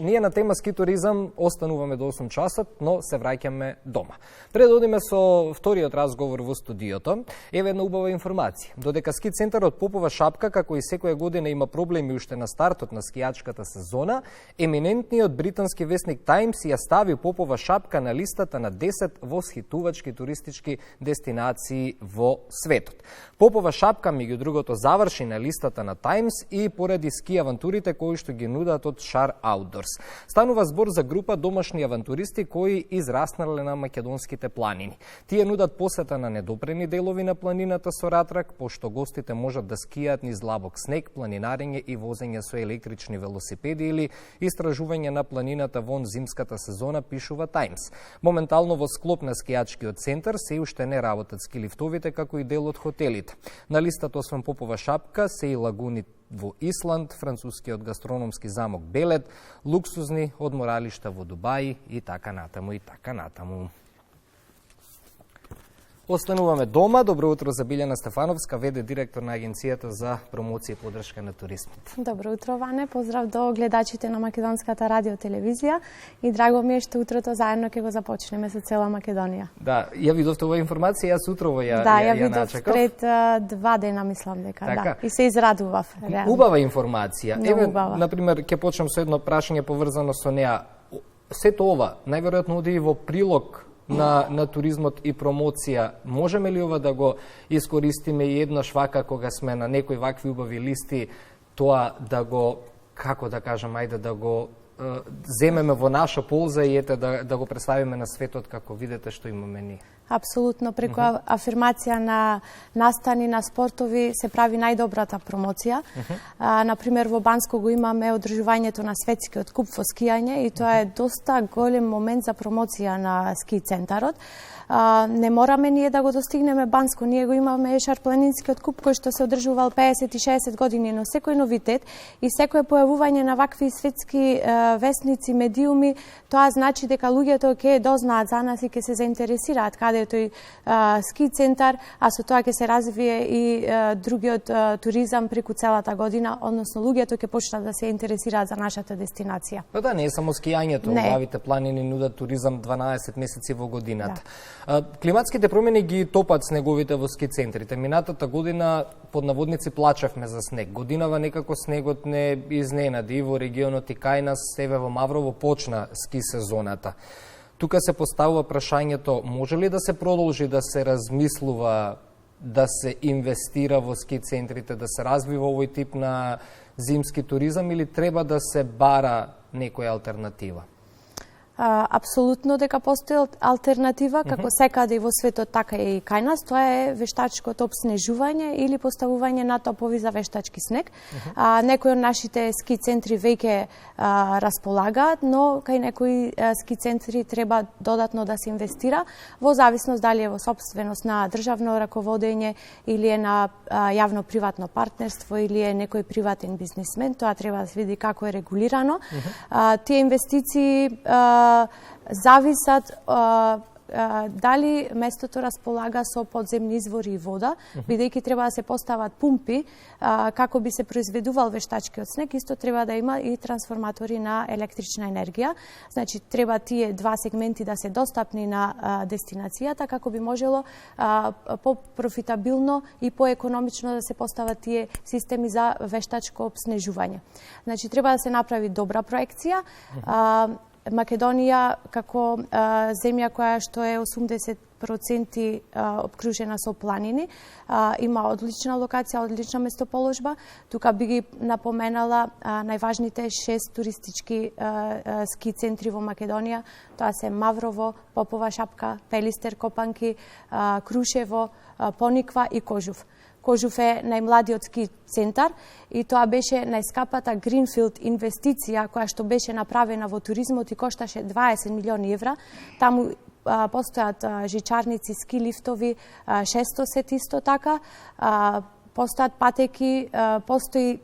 Ние на тема ски туризам остануваме до 8 часот, но се враќаме дома. Пред да одиме со вториот разговор во студиото, еве една убава информација. Додека ски центарот Попова шапка, како и секоја година има проблеми уште на стартот на скијачката сезона, еминентниот британски весник Таймс ја стави Попова шапка на листата на 10 восхитувачки туристички дестинации во светот. Попова шапка, меѓу другото, заврши на листата на Таймс и поради ски авантурите кои што ги нудат од Шар Outdoors. Станува збор за група домашни авантуристи кои израснале на македонските планини. Тие нудат посета на недопрени делови на планината со ратрак, пошто гостите можат да скијат низ длабок снег, планинарење и возење со електрични велосипеди или истражување на планината вон зимската сезона, пишува Таймс. Моментално во склоп на скијачкиот центар се уште не работат ски лифтовите како и дел од хотелите. На листата освен Попова шапка се и лагуни во Исланд, францускиот гастрономски замок Белет, луксузни одморалишта во Дубај и така натаму и така натаму. Остануваме дома. Добро утро за Билјана Стефановска, ВД директор на Агенцијата за промоција и поддршка на туризмот. Добро утро, Ване. Поздрав до гледачите на Македонската радиотелевизија и драго ми е што утрото заедно ќе го започнеме со цела Македонија. Да, ја видовте оваа информација, јас утрово ја видов начекав. пред 2 дена, мислам дека, така. Да. И се израдував, реално. Убава информација. Еве, например, ќе почнам со едно прашање поврзано со неа. Сето ова, најверојатно оди и во прилог на туризмот и промоција. Можеме ли ова да го искористиме и еднаш вака кога сме на некои вакви убави листи, тоа да го, како да кажам, ајде да го земеме во наша полза и ете да го представиме на светот како видите што имаме ние? Апсолутно, преку афирмација на настани, на спортови се прави најдобрата промоција. Например, во Банско го имаме одржувањето на светскиот куп во скијање и тоа е доста голем момент за промоција на ски центарот. Не мораме ние да го достигнеме Банско, ние го имаме Шарпланинскиот куп кој што се одржувал 50 и 60 години, но секој новитет и секое појавување на вакви светски весници, медиуми, тоа значи дека луѓето ќе дознаат за нас и ќе се заинтересираат каде е тој ски центар, а со тоа ќе се развие и другиот туризам преку целата година, односно луѓето ќе почнат да се интересираат за нашата дестинација. Па да, не е само скијањето, убавите планини нудат туризам 12 месеци во годината. Да. Климатските промени ги топат снеговите во ски центрите. Минатата година под наводници плачевме за снег. Годинава некако снегот не изненади и во регионот и кај нас, еве во Маврово почна ски сезоната. Тука се поставува прашањето, може ли да се продолжи да се размислува, да се инвестира во ски центрите, да се развива овој тип на зимски туризам или треба да се бара некоја алтернатива? Апсолутно дека постои алтернатива, како секаде и во светот, така и кај нас, тоа е вештачкото обснежување или поставување на топови за вештачки снег. Некои од нашите ски центри веќе располагаат, но кај некои ски центри треба додатно да се инвестира, во зависност дали е во собственост на државно раководење или е на јавно-приватно партнерство или е некој приватен бизнисмен, тоа треба да се види како е регулирано. Тие инвестиции зависат дали местото располага со подземни извори и вода, бидејќи треба да се постават пумпи како би се произведувал вештачкиот снег, исто треба да има и трансформатори на електрична енергија. Значи треба тие два сегменти да се достапни на дестинацијата како би можело по-профитабилно и поекономично да се постават тие системи за вештачко обснежување. Значи треба да се направи добра проекција. Македонија како земја која што е 80% обкружена со планини, има одлична локација, одлична местоположба. Тука би ги напоменала најважните 6 туристички ски центри во Македонија. Тоа се Маврово, Попова шапка, Пелистер, Копанки, Крушево, Пониква и Кожув. Кожув е најмладиот ски центар и тоа беше најскапата гринфилд инвестиција која што беше направена во туризмот и кошташе 20 милиони евра. Таму постојат жичарници, ски лифтови, 600 исто така, постојат патеки, постои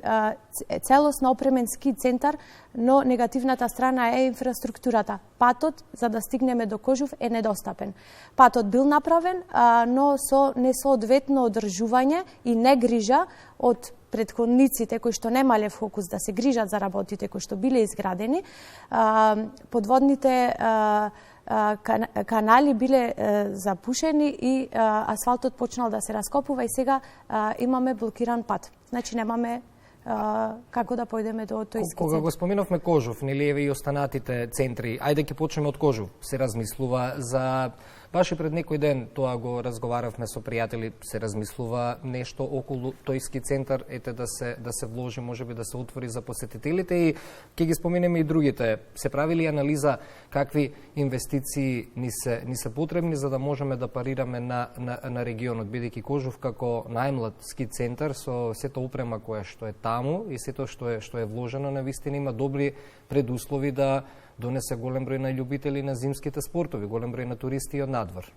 целосно опремен ски центар, но негативната страна е инфраструктурата. Патот, за да стигнеме до Кожув, е недостапен. Патот бил направен, но со несоодветно одржување и негрижа од претходниците кои што немале фокус да се грижат за работите кои што биле изградени, подводните канали биле запушени и асфалтот почнал да се раскопува и сега имаме блокиран пат. Значи немаме како да појдеме до тој ски центар. Кога го споменавме Кожув, нели еве и останатите центри, ајде ќе почнеме од Кожув. Се размислува за баш и пред некој ден тоа го разговаравме со пријатели, се размислува нешто околу тој ски центар, ете да се вложи, можеби да се отвори за посетителите и ќе ги споменеме и другите. Се правили анализа какви инвестиции ни се потребни за да можеме да парираме на регионот, бидејќи Кожув како најмлад ски центар со сето опрема која што е таму и сето што е вложено, навистина има добри предуслови да донесе голем број на љубители на зимските спортови, голем број на туристи од надвор.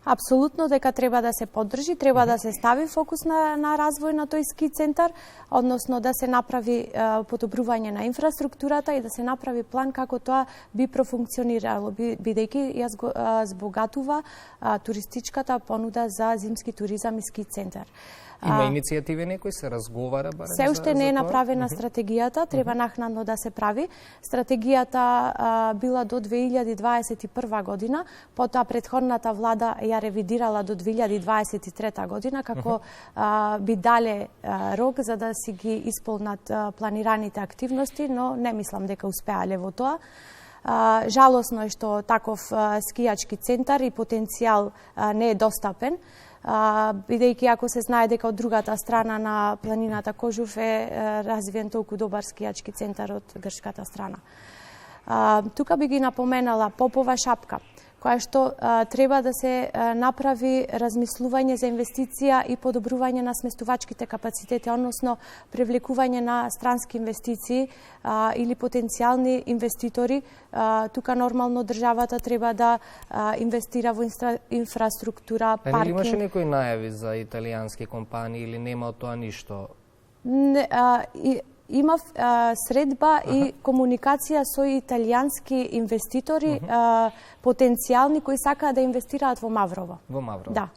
Апсолутно дека треба да се поддржи, треба да се стави фокус на развој на тој ски центар, односно да се направи подобрување на инфраструктурата и да се направи план како тоа би профункционирало, бидејќи ја збогатува туристичката понуда за зимски туризам и ски центар. Има иницијативи некој, се разговара барем се уште не е направена стратегијата, треба нахнадно да се прави. Стратегијата била до 2021 година, потоа претходната влада ја ревидирала до 2023 година, како би дале рок за да си ги исполнат планираните активности, но не мислам дека успеале во тоа. Жалосно е што таков скијачки центар и потенцијал не е достапен, бидејќи ако се знае дека од другата страна на планината Кожув е развиен толку добар скијачки центар од грчката страна. Тука би ги напоменала Попова шапка, која што треба да се направи размислување за инвестиција и подобрување на сместувачките капацитети, односно привлекување на странски инвестиции или потенцијални инвеститори. Тука нормално државата треба да инвестира во инфраструктура, паркинг. Нели имаше некои најави за италијански компании или нема од тоа ништо? Имав средба и комуникација со италијански инвеститори, потенцијални кои сакаат да инвестираат во Маврово. Во Маврово? Да.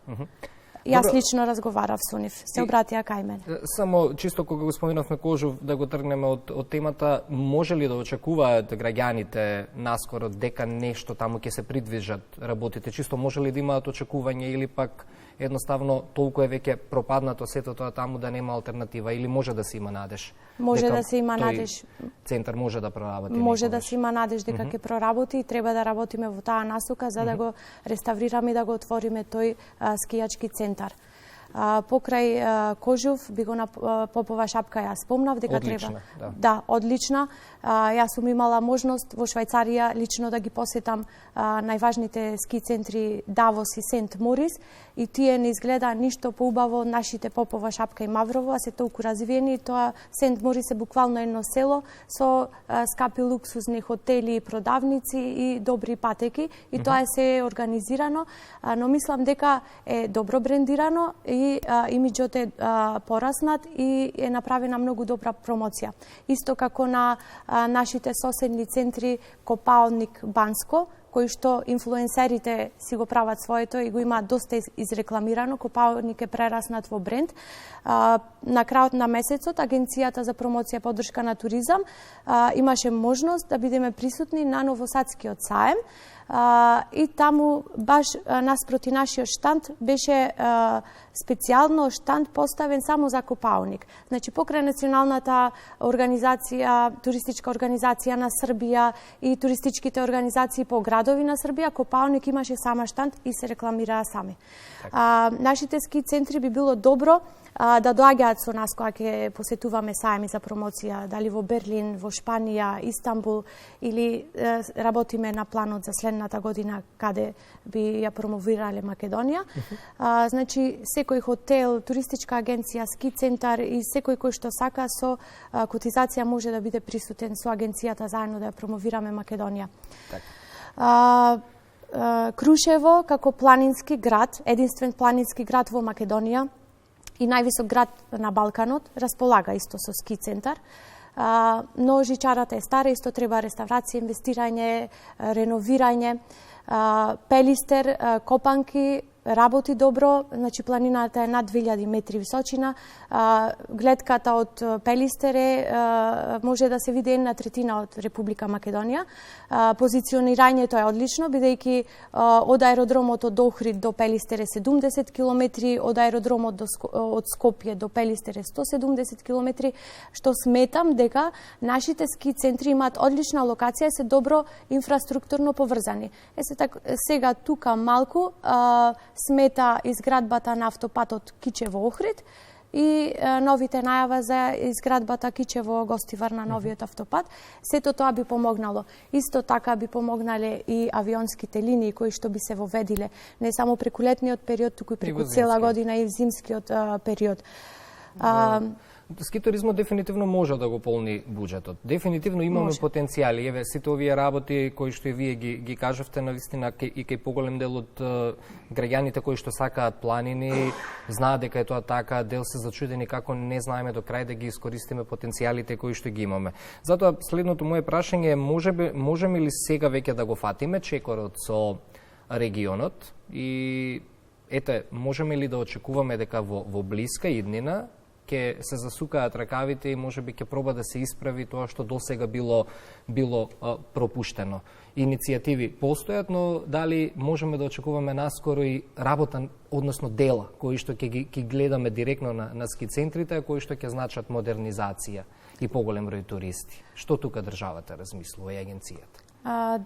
Јас лично разговарав со нив, се обратија кај мене. Само чисто кога го споменавме Кожув, да го тргнеме од темата, може ли да очекуваат граѓаните наскоро дека нешто таму ќе се придвижат работите? Чисто може ли да имаат очекување или пак едноставно толку е веќе пропаднато сето тоа таму да нема алтернатива или може да се има надеж? Може да се има надеж. Центар може да проработи. Може да се има надеж дека ќе проработи и треба да работиме во таа насока за да го реставрираме и да го отвориме тој скијачки центар. Покрај Кожув, би го на Попова шапка ја спомнав дека одлична, треба. Да, одлична. Јас сум имала можност во Швајцарија лично да ги посетам најважните ски центри Давос и Сент Морис и тие не изгледа ништо поубаво од нашите Попова шапка и Маврово, а се толку развиени. Тоа Сент Морис е буквално едно село со скапи луксузни хотели и продавници и добри патеки и тоа е се организирано, но мислам дека е добро брендирано и имиџот е пораснат и е направена многу добра промоција. Исто како на нашите соседни центри Копаоник, Банско, кои што инфлуенсерите си го прават своето и го имаат доста изрекламирано. Копаоник е прераснат во бренд. На крајот на месецот Агенцијата за промоција и поддршка на туризам имаше можност да бидеме присутни на Новосадскиот саем и таму баш наспроти нашиот штанд беше специјално штанд поставен само за Копаоник. Значи покрај националната организација, туристичка организација на Србија и туристичките организации по градови на Србија, Копаоник имаше сама штанд и се рекламираа сами. Нашите ски центри би било добро да доаѓаат со нас кога ќе посетуваме саеми за промоција, дали во Берлин, во Шпанија, Истанбул или работиме на планот за следната година каде би ја промовирале Македонија. Значи секој хотел, туристичка агенција, ски центар и секој кој што сака со котизација може да биде присутен со агенцијата заедно да ја промовираме Македонија. Крушево како планински град, единствен планински град во Македонија и највисок град на Балканот, располага исто со ски центар. Но жичарата е стара, исто треба реставрација, инвестирање, реновирање. Пелистер, Копанки, работи добро, значи планината е над 2000 метри височина, гледката од Пелистере може да се види 1/3 од Република Македонија. Позиционирањето е одлично, бидејќи од аеродромот од Охрид до Пелистере 70 километри, од аеродромот од Скопје до Пелистере 170 километри, што сметам дека нашите ски центри имаат одлична локација и се добро инфраструктурно поврзани. Сега тука малку смета изградбата на автопатот Кичево-Охрид и новите најава за изградбата Кичево-Гостивар на новиот автопат. Сето тоа би помогнало. Исто така би помогнале и авионските линии кои што би се воведиле не само преку летниот период, туку и преку цела година и зимскиот период. Ски туризмот дефинитивно може да го полни буџетот. Дефинитивно имаме потенцијали. Еве сите овие работи кои што и вие ги кажавте, навистина и кај поголем дел од граѓаните кои што сакаат планини, знаат дека е тоа така, дел се зачудени како не знаеме до крај да ги искористиме потенцијалите кои што ги имаме. Затоа следното моје прашање е можеме ли сега веќе да го фатиме чекорот со регионот и ете можеме ли да очекуваме дека во блиска иднина ќе се засукаат ракавите и можеби ќе проба да се исправи тоа што досега било пропуштено. Иницијативи постојат, но дали можеме да очекуваме наскоро и работа, односно дела, кои што ќе гледаме директно на ски центрите, кои што ќе значат модернизација и поголем број туристи. Што тука државата размислува и агенцијата?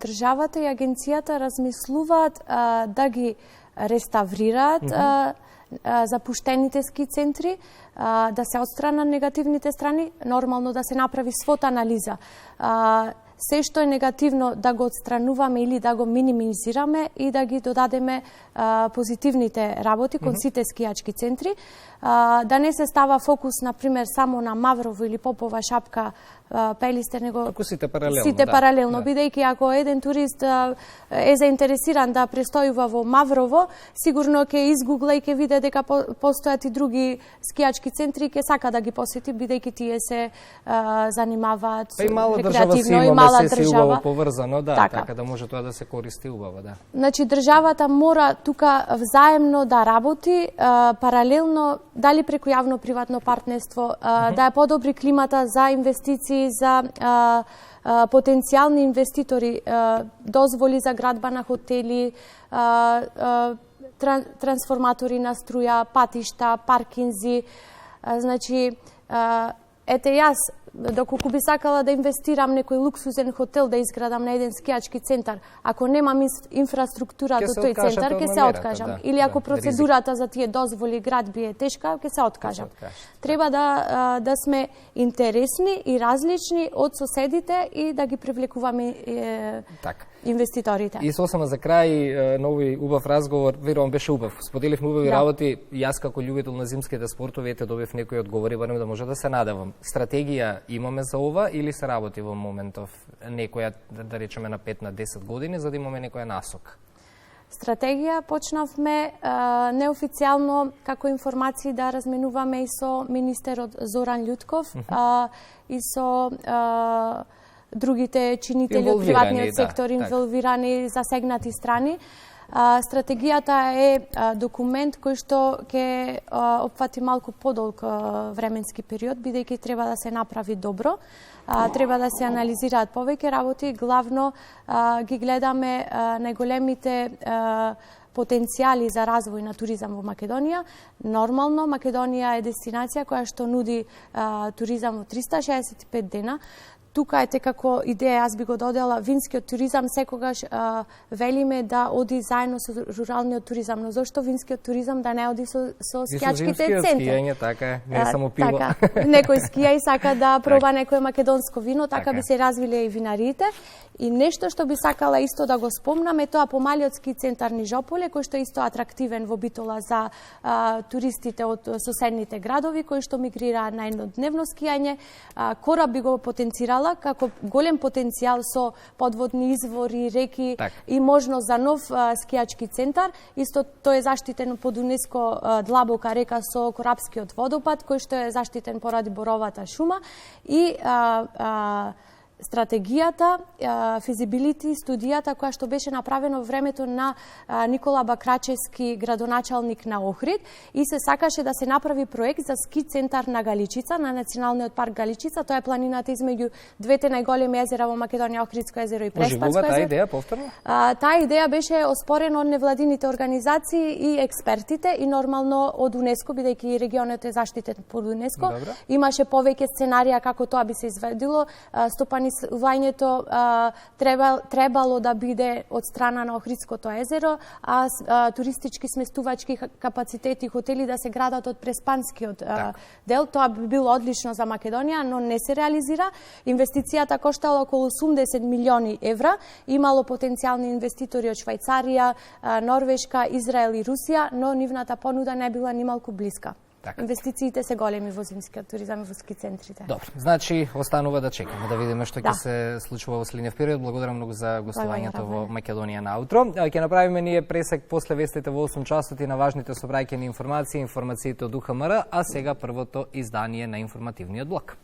Државата и агенцијата размислуваат да ги реставрираат запуштените ски центри, да се отстранат негативните страни, нормално да се направи свот анализа. Се што е негативно да го отстрануваме или да го минимизираме и да ги додадеме позитивните работи кон сите скијачки центри. Да не се става фокус, например, само на Маврово или Попова Шапка, Пелистер, него сите паралелно, сите паралелно, бидејќи ако еден турист е заинтересиран да престојува во Маврово, сигурно ќе изгугла и ќе види дека постојат и други скијачки центри и ќе сака да ги посети, бидејќи тие се занимаваат рекреативно и мала држава поврзано, да, така да може тоа да се користи убаво, да. Значи државата мора тука взаемно да работи, паралелно дали преку јавно-приватно партнерство, да ја подобри климата за инвестиции, за потенцијални инвеститори, дозволи за градба на хотели, трансформатори на струја, патишта, паркинзи. Значи, ете јас, доколку би сакала да инвестирам некој луксузен хотел да изградам на еден скијачки центар, ако немам инфраструктура до тој центар, ќе се откажам. Или ако процедурата за тие дозволи градби е тешка, ќе се откажам. Треба да сме интересни и различни од соседите и да ги привлекуваме инвеститорите. И сосема за крај на овој убав разговор, верувам беше убав. Споделивме убави работи, јас како љубител на зимските спортови ете добив некои одговори, барем да може да се надевам. Стратегија имаме за ова или се работи во моментов некоја, да речеме на 5 на 10 години, за да имаме некоја насока? Стратегија почнавме неофицијално како информации да разменуваме и со министерот Зоран Љутков и со другите чинители од приватниот сектор, инволвирани, засегнати страни. Стратегијата е документ кој што ќе опфати малку подолг временски период, бидејќи треба да се направи добро, треба да се анализираат повеќе работи, главно ги гледаме најголемите потенцијали за развој на туризам во Македонија. Нормално, Македонија е дестинација која што нуди туризам во 365 дена. Тука ете како идеја, јас би го додела, винскиот туризам секогаш велиме да оди заедно со руралниот туризам, но зошто винскиот туризам да не оди со скијачките центри? Скијање, така, не само пиво. Така, некој скија и сака да проба некој македонско вино, така би се развиле и винариите. И нешто што би сакала исто да го спомнам е тоа помалиот ски центар Нижополе, кој што е исто атрактивен во Битола за туристите од соседните градови, кои што мигрираат на еднодневно скијање. Кораб би го потенцирала како голем потенцијал со подводни извори, реки и можност за нов скијачки центар. Исто тој е заштитен под УНЕСКО длабока река со Корабскиот водопад, кој што е заштитен поради боровата шума и стратегијата, физибилити студијата која што беше направена во времето на Никола Бакрачевски, градоначалник на Охрид, и се сакаше да се направи проект за ски центар на Галичица, на Националниот парк Галичица. Тоа е планината измеѓу двете најголеми езера во Македонија, Охридско езеро и Преспанско езеро. Таа идеја повторно? Таа идеја беше оспорена од невладините организации и експертите и нормално од УНЕСКО, бидејќи регионот е заштитен под УНЕСКО. Добре. Имаше повеќе сценарија како тоа би се изведило. Стопанувањето требало да биде од страна на Охридското езеро, а туристички сместувачки капацитети, хотели да се градат од Преспанскиот дел. Тоа би било одлично за Македонија, но не се реализира. Инвестицијата коштала околу 80 милиони евра. Имало потенцијални инвеститори од Швајцарија, Норвешка, Израел и Русија, но нивната понуда не била ни малку блиска. Така. Инвестициите се големи во зимскиот туризам и во ски центрите. Добро, значи останува да чекаме да видиме што ќе се случува во следниот период. Благодарам многу за гостувањето во Македонија на утро. Ќе направиме ние пресек после вестите во 8 часот и на важните собраќани информации, информациите од УХМР, а сега првото издание на информативниот блок.